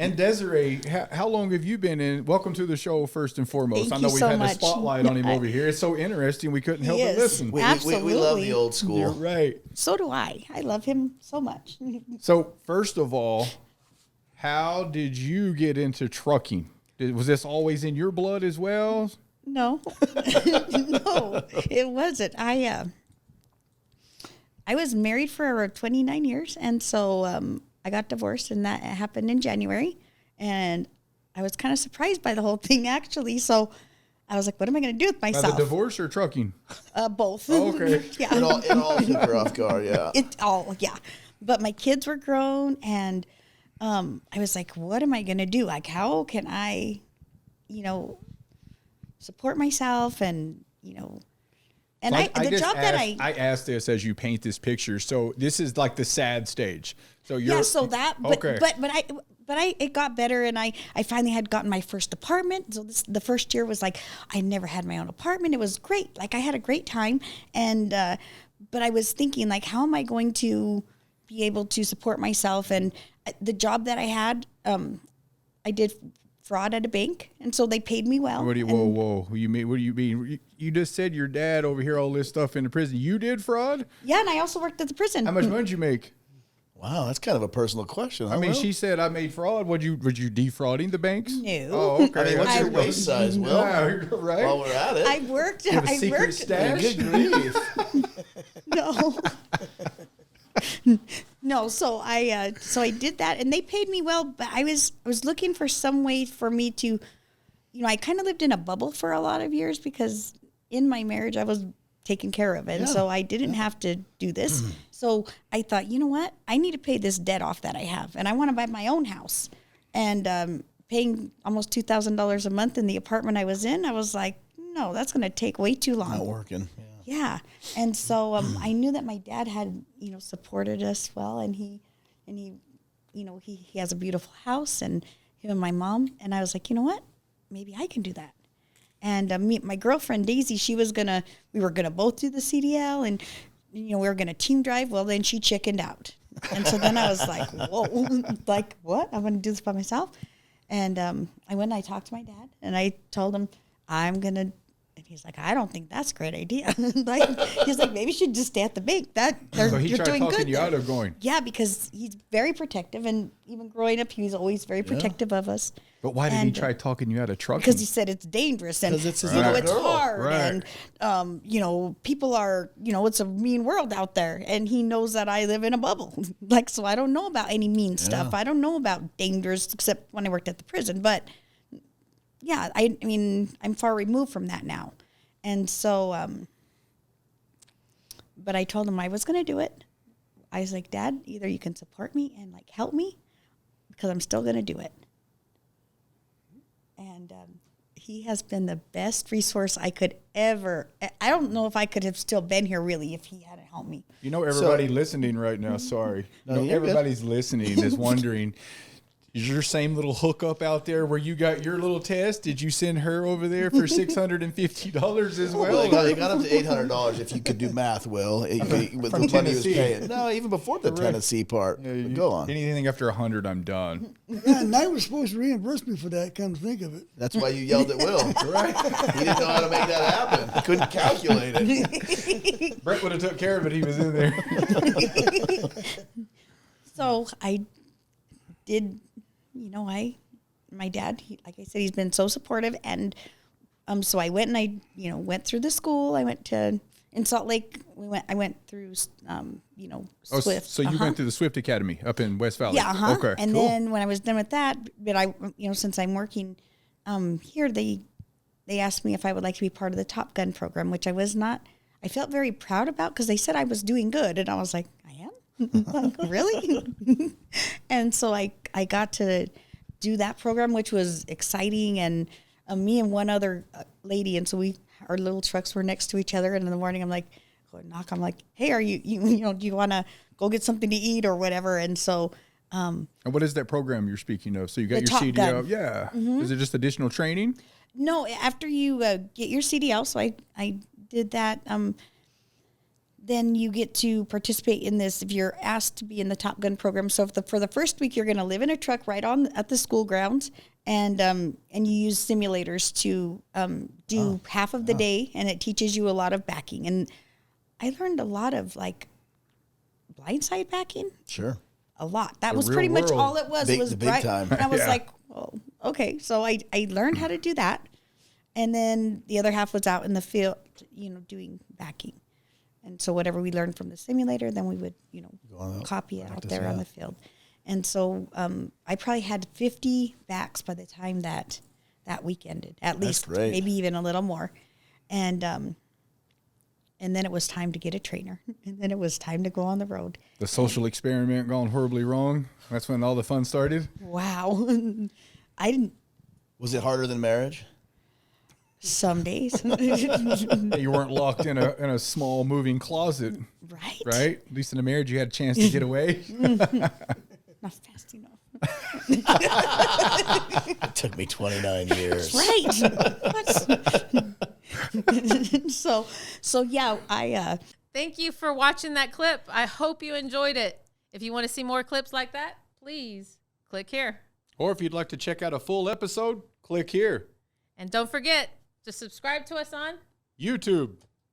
And Desiree, how long have you been in? Welcome to the show, first and foremost. Thank I know you we've so had much. the spotlight on him over here. It's so interesting. We couldn't help but listen. We Absolutely. love the old school. You're right. So do I. I love him so much. So, first of all, how did you get into trucking? Was this always in your blood as well? No, no, it wasn't. I was married for 29 years, and so I got divorced, and that happened in January. And I was kind of surprised by the whole thing, actually. So I was like, "What am I going to do with By myself?" the divorce or trucking? Both. Oh, okay. Yeah. It all took her off guard, yeah. Yeah. But my kids were grown, and I was like, "What am I going to do? Like, how can I, support myself?" And and So the job that I asked this as you paint this picture. So this is like the sad stage. So you're okay. But it got better, and I finally had gotten my first apartment. So the first year was like, I never had my own apartment. It was great. Like, I had a great time. And, but I was thinking, like, how am I going to be able to support myself? And the job that I had, I did fraud at a bank, and so they paid me well. Whoa! What do you mean? You just said your dad over here all this stuff in the prison. You did fraud? Yeah, and I also worked at the prison. How much money did you make? Wow, that's kind of a personal question. I mean, she said I made fraud. Were you defrauding the banks? No. Oh, okay. I mean, what's your waist size, Will? Yeah, right. While we're at it. I worked. You have a secret stash? Good grief. No. No, so I did that, and they paid me well, but I was looking for some way for me to, I kind of lived in a bubble for a lot of years because in my marriage I was taken care of, and so I didn't have to do this. So I thought, you know what, I need to pay this debt off that I have, and I want to buy my own house. And paying almost $2,000 a month in the apartment I was in, I was like, no, that's going to take way too long. Not working. Yeah. And so I knew that my dad had, supported us well, and he has a beautiful house, and him and my mom, and I was like, you know what, maybe I can do that. And my girlfriend Daisy, we were gonna both do the CDL, and we were gonna team drive. Well, then she chickened out, and so then I was like, whoa, like what? I'm gonna do this by myself. And I went and I talked to my dad, and I told him I'm gonna. And he's like, I don't think that's a great idea. He's like, maybe you should just stay at the bank. So he you're tried doing talking good you there. out of going. Yeah, because he's very protective, and even growing up, he was always very protective of us. But why did he try talking you out of trucking? Because he said it's dangerous, and it's his it's girl. hard, Right. and people are, it's a mean world out there, and he knows that I live in a bubble. So I don't know about any mean stuff. I don't know about dangers, except when I worked at the prison. But yeah, I mean, I'm far removed from that now. And so, but I told him I was going to do it. I was like, Dad, either you can support me and help me, because I'm still going to do it. And he has been the best resource I could ever. I don't know if I could have still been here really if he hadn't helped me. Everybody listening right now, sorry. Everybody's listening is wondering, is your same little hookup out there where you got your little test? Did you send her over there for $650 as well? Well, it got up to $800 if you could do math, Will. With the money he was paying. No, even before the Tennessee part. Yeah, go on. Anything after 100, I'm done. Yeah, and they were supposed to reimburse me for that, come to think of it. That's why you yelled at Will. Right? He didn't know how to make that happen. He couldn't calculate it. Brett would have took care of it. He was in there. So I did, my dad, like I said, he's been so supportive. And so I went and I went through the school. I went in Salt Lake. I went through, Swift. So you went through the Swift Academy up in West Valley. Yeah. Okay. And then when I was done with that, but I, since I'm working here, they asked me if I would like to be part of the Top Gun program, which I felt very proud about, because they said I was doing good. And I was like, I am? Like, really? And so I got to do that program, which was exciting. And me and one other lady, and so our little trucks were next to each other. And in the morning, I'm like, knock. I'm like, hey, are you do you want to go get something to eat or whatever? And so. And what is that program you're speaking of? So you got your Top CDL. Gun. Yeah. Mm-hmm. Is it just additional training? No, after you get your CDL, so I did that. then you get to participate in this if you're asked to be in the Top Gun program. So for the first week, you're going to live in a truck right at the school grounds, and you use simulators to do half of the day, and it teaches you a lot of backing. And I learned a lot of like blindside backing. Sure. A lot. That The was real pretty much world. all it was. The big right. time. And I was Yeah. like, well, okay. So I learned how to do that. And then the other half was out in the field, doing backing. And so whatever we learned from the simulator, then we would, copy it out there on the field. And so I probably had 50 backs by the time that week ended, at least, great. maybe even a little more. And then it was time to get a trainer. And then it was time to go on the road. The social experiment gone horribly wrong. That's when all the fun started. Wow. I didn't. Was it harder than marriage? Some days. You weren't locked in a small moving closet, Right. right? At least in a marriage, you had a chance to get away. Not fast enough. It took me 29 years. Right. so yeah, Thank you for watching that clip. I hope you enjoyed it. If you want to see more clips like that, please click here. Or if you'd like to check out a full episode, click here. And don't forget to subscribe to us on YouTube.